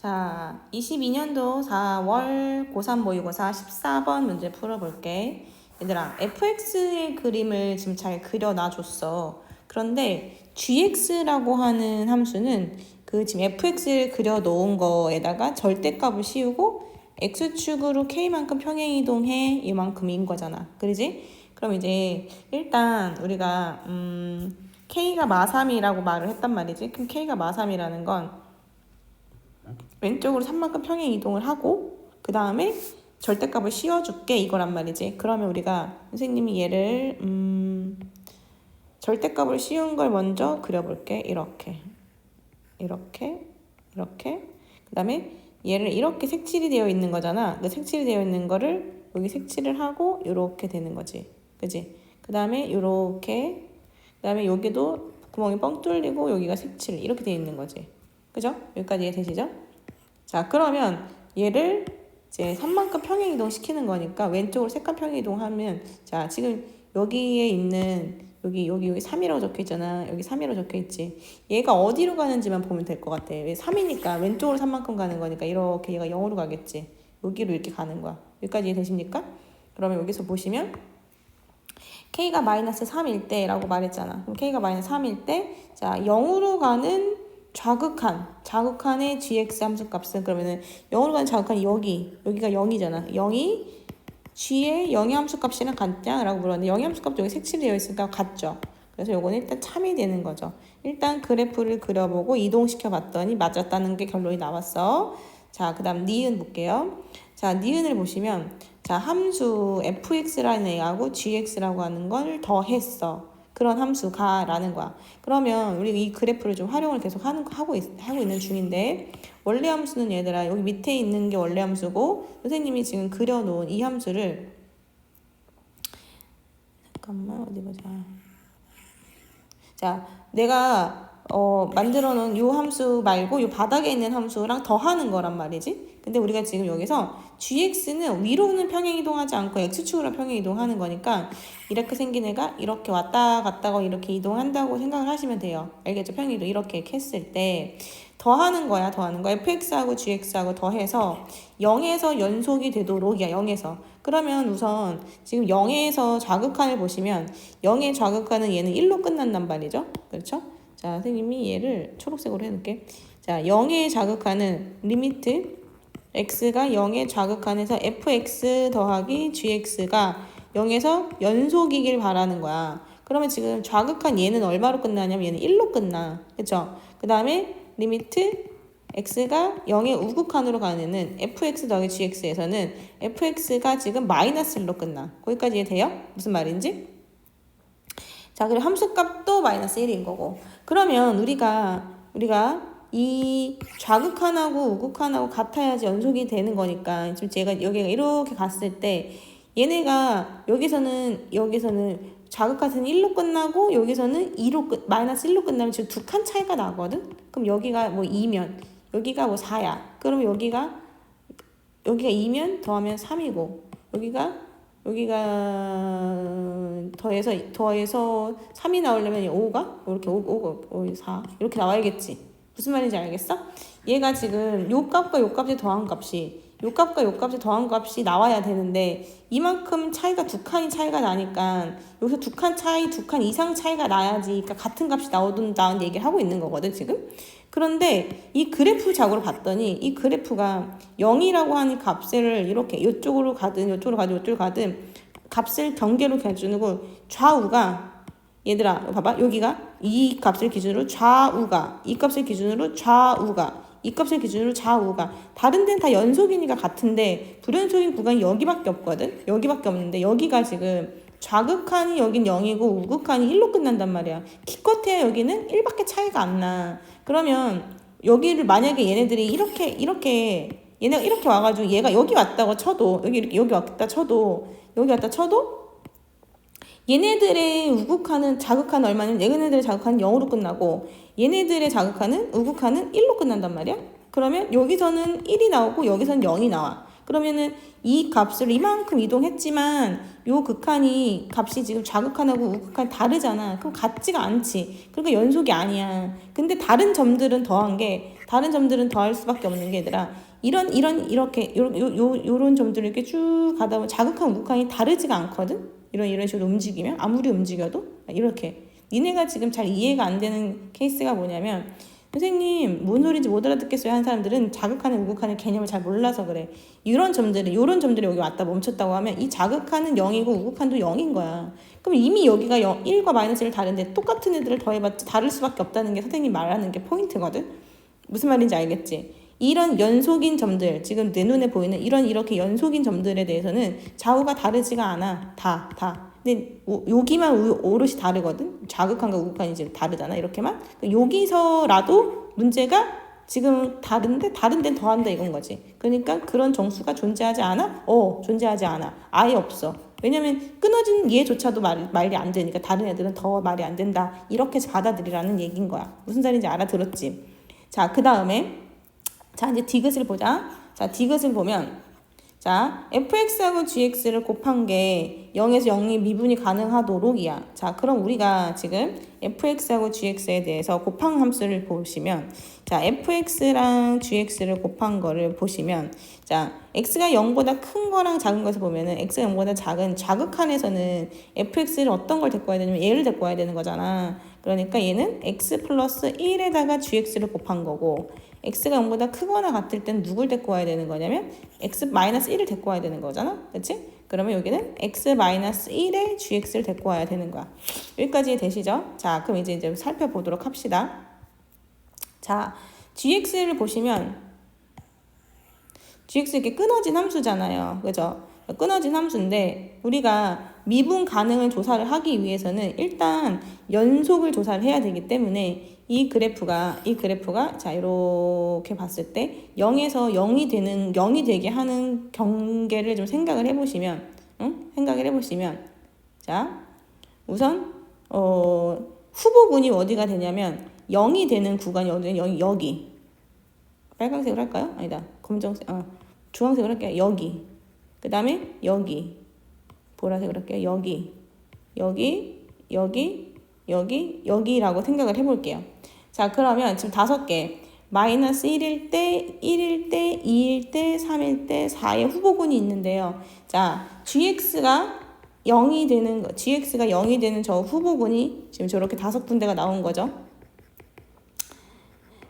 자, 22년도 4월 고3 모의고사 14번 문제 풀어볼게. 얘들아, fx의 그림을 지금 잘 그려놔줬어. 그런데 gx라고 하는 함수는 그 지금 fx를 그려놓은 거에다가 절대값을 씌우고 x축으로 k만큼 평행이동해 이만큼인 거잖아. 그러지? 그럼 이제 일단 우리가 k가 마3이라고 말을 했단 말이지. 그럼 k가 마3이라는 건 왼쪽으로 3만큼 평행 이동을 하고 그 다음에 절대값을 씌워줄게 이거란 말이지. 그러면 우리가 선생님이 얘를 절대값을 씌운 걸 먼저 그려볼게. 이렇게 그 다음에 얘를 이렇게 색칠이 되어 있는 거잖아. 그 색칠이 되어 있는 거를 여기 색칠을 하고 이렇게 되는 거지. 그지? 그 다음에 이렇게 그 다음에 여기도 구멍이 뻥 뚫리고 여기가 색칠 이렇게 되어 있는 거지. 그죠? 여기까지 이해되시죠? 자, 그러면 얘를 이제 3만큼 평행 이동 시키는 거니까 왼쪽으로 3칸 평행 이동하면 자, 지금 여기에 있는 여기 3이라고 적혀 있잖아. 여기 3이라고 적혀 있지. 얘가 어디로 가는지만 보면 될 것 같아. 왜 3이니까 왼쪽으로 3만큼 가는 거니까 이렇게 얘가 0으로 가겠지. 여기로 이렇게 가는 거야. 여기까지 이해되십니까? 그러면 여기서 보시면 k가 마이너스 3일 때라고 말했잖아. 그럼 k가 마이너스 3일 때 자, 0으로 가는 자극한의 gx 함수값은 그러면은 0으로 가는 자극한이 여기가 0이잖아. 0이 g의 영의 함수값이랑 같냐라고 물었는데 영의 함수값 여기 색칠되어 있으니까 같죠. 그래서 요거는 일단 참이 되는 거죠. 일단 그래프를 그려보고 이동시켜 봤더니 맞았다는 게 결론이 나왔어. 자, 그 다음 니은 볼게요. 자, 니은을 보시면 자, 함수 fx라는 애하고 gx라고 하는 걸 더했어. 그런 함수가 라는 거야. 그러면 우리 이 그래프를 좀 활용을 계속 하고 있는 중인데 원래 함수는 얘들아 여기 밑에 있는 게 원래 함수고 선생님이 지금 그려놓은 이 함수를 잠깐만 어디 보자. 자, 내가 만들어 놓은 이 함수 말고 이 바닥에 있는 함수랑 더하는 거란 말이지. 근데 우리가 지금 여기서 gx는 위로는 평행이동하지 않고 x축으로 평행이동하는 거니까 이렇게 생긴 애가 이렇게 왔다 갔다가 이렇게 이동한다고 생각을 하시면 돼요. 알겠죠? 평행이동 이렇게 했을 때 더하는 거야. fx하고 gx하고 더해서 0에서 연속이 되도록이야. 0에서. 그러면 우선 지금 0에서 자극한을 보시면 0의 자극한은 얘는 1로 끝난단 말이죠. 그렇죠? 자, 선생님이 얘를 초록색으로 해놓을게. 자, 0의 자극한은 리미트 x가 0의 자극한에서 fx 더하기 gx가 0에서 연속이길 바라는 거야. 그러면 지금 자극한 얘는 얼마로 끝나냐면 얘는 1로 끝나. 그렇죠? 그 다음에 리미트 x가 0의 우극한으로 가는 애는 fx 더하기 gx에서는 fx가 지금 마이너스 1로 끝나. 거기까지 이해돼요? 무슨 말인지? 자, 그리고 함수값도 마이너스 1인 거고. 그러면 우리가 이 좌극한하고 우극한하고 같아야지 연속이 되는 거니까 지금 제가 여기가 이렇게 갔을 때 얘네가 여기서는 자극한은 1로 끝나고 여기서는 마이너스 1로 끝나면 지금 두 칸 차이가 나거든? 그럼 여기가 뭐 2면 여기가 뭐 4야. 그러면 여기가 2면 더하면 3이고 여기가 더해서 3이 나오려면 5가 이렇게 5, 4 이렇게 나와야겠지. 무슨 말인지 알겠어? 얘가 지금 요 값과 요 값이 더한 값이 요 값과 요 값이 더한 값이 나와야 되는데 이만큼 차이가 두 칸이 차이가 나니까 여기서 두 칸 이상 차이가 나야지 그러니까 같은 값이 나온다는 얘기를 하고 있는 거거든 지금. 그런데 이 그래프 작으로 봤더니 이 그래프가 0이라고 하는 값을 이렇게 이쪽으로 가든 값을 경계로 해주고 좌우가 얘들아 봐봐 여기가 이 값을 기준으로 좌우가 이 값을 기준으로 좌우가 이 값을 기준으로 좌우가 다른 데는 다 연속이니까 같은데 불연속인 구간이 여기밖에 없거든. 여기밖에 없는데 여기가 지금 좌극한이 여긴 0이고 우극한이 1로 끝난단 말이야. 기껏해야 여기는 1밖에 차이가 안 나. 그러면 여기를 만약에 얘네들이 얘네가 이렇게 와가지고 얘가 여기 왔다고 쳐도 여기 왔다 쳐도 얘네들의 자극한은 얼마냐면 얘네들의 자극한은 0으로 끝나고 얘네들의 자극한은 우극한은 1로 끝난단 말이야. 그러면 여기서는 1이 나오고 여기서는 0이 나와. 그러면은 이 값을 이만큼 이동했지만 요 극한이 값이 지금 좌극한하고 우극한 다르잖아. 그럼 같지가 않지. 그러니까 연속이 아니야. 근데 다른 점들은 더할 수밖에 없는 게 얘들아. 이렇게 요런 점들을 이렇게 쭉 가다 보면 자극한 우극한이 다르지가 않거든. 이런 식으로 움직이면 아무리 움직여도 이렇게. 니네가 지금 잘 이해가 안 되는 케이스가 뭐냐면 선생님 뭔 소리인지 못 알아듣겠어요 하는 사람들은 자극하는 우극하는 개념을 잘 몰라서 그래. 요런 점들이 여기 왔다 멈췄다고 하면 이 자극하는 0이고 우극한도 0인 거야. 그럼 이미 여기가 1과 마이너스 1 다른데 똑같은 애들을 더해봤자 다를 수밖에 없다는 게 선생님 말하는 게 포인트거든. 무슨 말인지 알겠지? 이런 연속인 점들, 지금 내 눈에 보이는 이렇게 연속인 점들에 대해서는 좌우가 다르지가 않아. 다. 근데 여기만 오롯이 다르거든. 자극한과 우극한이 이제 다르잖아. 이렇게만. 여기서라도 문제가 지금 다른 데는 더한다 이건 거지. 그러니까 그런 정수가 존재하지 않아? 존재하지 않아. 아예 없어. 왜냐면 끊어진 얘조차도 말이 안 되니까 다른 애들은 더 말이 안 된다. 이렇게 받아들이라는 얘기인 거야. 무슨 말인지 알아들었지? 자, 그 다음에 이제 디귿을 보자. 자, 디귿을 보면 자, fx하고 gx를 곱한 게 0에서 0이 미분이 가능하도록이야. 자, 그럼 우리가 지금 fx하고 gx에 대해서 곱한 함수를 보시면 자, fx랑 gx를 곱한 거를 보시면 자, x가 0보다 큰 거랑 작은 것을 보면은 x가 0보다 작은 자극한에서는 fx를 어떤 걸 데리고 와야 되냐면 얘를 데리고 와야 되는 거잖아. 그러니까 얘는 x 플러스 1에다가 gx를 곱한 거고 x가 0보다 크거나 같을 땐 누굴 데리고 와야 되는 거냐면 x 마이너스 1을 데리고 와야 되는 거잖아. 그치? 그러면 여기는 x 마이너스 1에 gx를 데리고 와야 되는 거야. 여기까지 되시죠? 자, 그럼 이제 살펴보도록 합시다. 자, gx를 보시면 gx 이렇게 끊어진 함수잖아요. 그죠? 끊어진 함수인데 우리가 미분 가능을 조사를 하기 위해서는 일단 연속을 조사를 해야 되기 때문에 이 그래프가 자 이렇게 봤을 때 0에서 0이 되게 하는 경계를 좀 생각을 해보시면 자 우선 후보군이 어디가 되냐면 0이 되는 구간이 어디냐 여기 빨간색으로 할까요? 아니다 검정색 주황색으로 할게요. 여기 그 다음에 여기 보라색으로 할게요. 여기라고 생각을 해볼게요. 자, 그러면 지금 5개 마이너스 1일 때, 1일 때, 2일 때, 3일 때, 4의 후보군이 있는데요. 자, gx가 0이 되는 저 후보군이 지금 저렇게 5군데가 나온 거죠.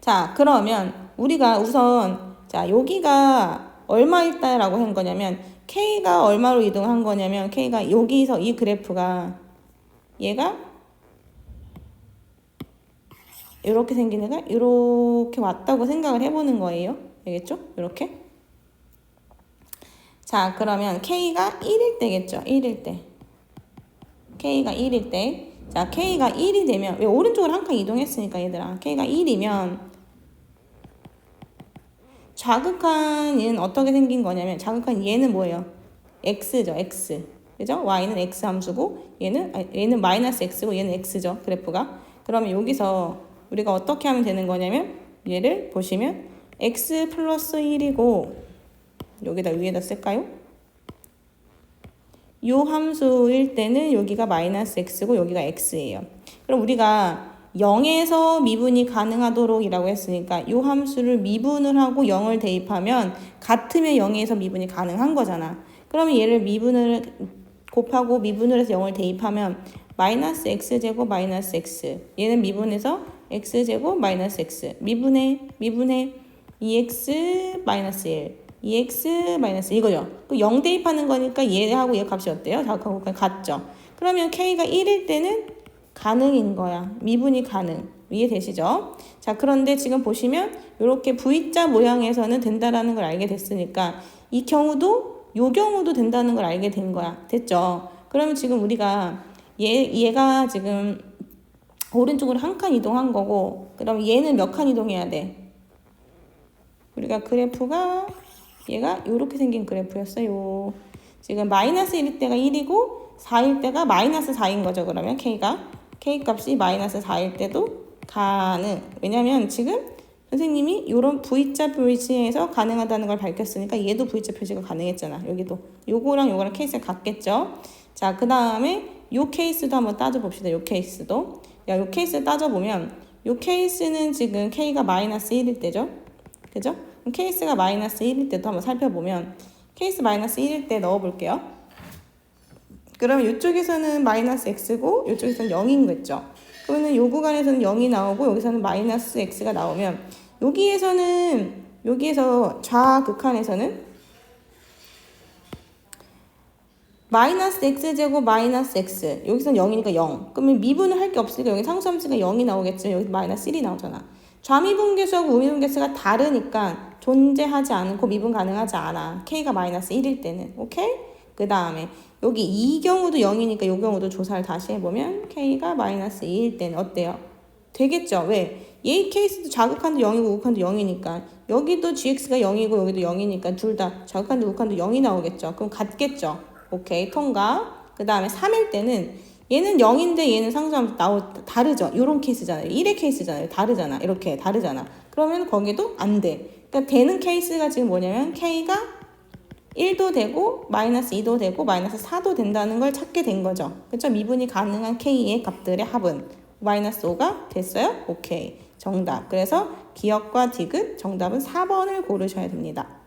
자, 그러면 우리가 우선 자, 여기가 얼마일까라고 한 거냐면 K가 얼마로 이동한 거냐면 K가 여기서 이 그래프가 얘가 이렇게 생긴 애가 이렇게 왔다고 생각을 해보는 거예요. 알겠죠? 이렇게. 자, 그러면 K가 1일 때겠죠? 1일 때. K가 1일 때. 자, K가 1이 되면 왜 오른쪽으로 한 칸 이동했으니까 얘들아. K가 1이면 자극한은 어떻게 생긴 거냐면 자극한 얘는 뭐예요? x죠. x. 그죠? y는 x 함수고 얘는 마이너스 x고 얘는 x죠. 그래프가. 그러면 여기서 우리가 어떻게 하면 되는 거냐면 얘를 보시면 x 플러스 1이고 여기다 위에다 쓸까요? 요 함수일 때는 여기가 마이너스 x고 여기가 x예요. 그럼 우리가 0에서 미분이 가능하도록 이라고 했으니까 이 함수를 미분을 하고 0을 대입하면 같으면 0에서 미분이 가능한 거잖아. 그러면 얘를 미분을 곱하고 미분을 해서 0을 대입하면 마이너스 x제곱 마이너스 x 얘는 미분해서 x제곱 마이너스 x 미분해 2x 마이너스 1 2x 마이너스 이거죠. 그 0 대입하는 거니까 얘하고 얘 값이 어때요? 자극하고 같죠. 그러면 k가 1일 때는 가능인 거야. 미분이 가능. 이해되시죠? 자, 그런데 지금 보시면 이렇게 V자 모양에서는 된다라는 걸 알게 됐으니까 이 경우도 된다는 걸 알게 된 거야. 됐죠? 그러면 지금 우리가 얘가 지금 오른쪽으로 한 칸 이동한 거고 그럼 얘는 몇 칸 이동해야 돼? 우리가 그래프가 얘가 이렇게 생긴 그래프였어요. 지금 마이너스 1일 때가 1이고 4일 때가 마이너스 4인 거죠. 그러면 K 값이 마이너스 4일 때도 가능. 왜냐면 지금 선생님이 이런 V자 표시에서 가능하다는 걸 밝혔으니까 얘도 V자 표시가 가능했잖아. 여기도 요거랑 요거랑 케이스가 같겠죠. 자, 그 다음에 요 케이스도 한번 따져봅시다. 요 케이스도. 야, 요 케이스 따져보면 요 케이스는 지금 K가 마이너스 1일 때죠. 그죠? 케이스가 마이너스 1일 때도 한번 살펴보면 케이스 마이너스 1일 때 넣어볼게요. 그러면 이쪽에서는 마이너스 x고 이쪽에서는 0인 거죠. 그러면 요 구간에서는 0이 나오고 여기서는 마이너스 x가 나오면 여기에서 좌극한에서는 마이너스 x제곱 마이너스 x 여기서는 0이니까 0. 그러면 미분을 할 게 없으니까 여기 상수함수가 0이 나오겠죠. 여기 마이너스 1이 나오잖아. 좌미분계수하고 우미분계수가 다르니까 존재하지 않고 미분 가능하지 않아. k가 마이너스 1일 때는. 오케이? 그 다음에 여기 이 경우도 0이니까 이 경우도 조사를 다시 해보면 k가 마이너스 2일 때는 어때요? 되겠죠? 왜? 얘 케이스도 좌극한도 0이고 우극한도 0이니까 여기도 gx가 0이고 여기도 0이니까 둘 다 좌극한도 우극한도 0이 나오겠죠? 그럼 같겠죠? 오케이, 통과. 그 다음에 3일 때는 얘는 0인데 얘는 상수함수 다르죠? 요런 케이스잖아요. 1의 케이스잖아요. 다르잖아. 이렇게 다르잖아. 그러면 거기도 안 돼. 그러니까 되는 케이스가 지금 뭐냐면 k가 1도 되고 마이너스 2도 되고 마이너스 4도 된다는 걸 찾게 된 거죠. 그렇죠? 미분이 가능한 k의 값들의 합은 마이너스 5가 됐어요? 오케이. 정답. 그래서 기역과 디귿 정답은 4번을 고르셔야 됩니다.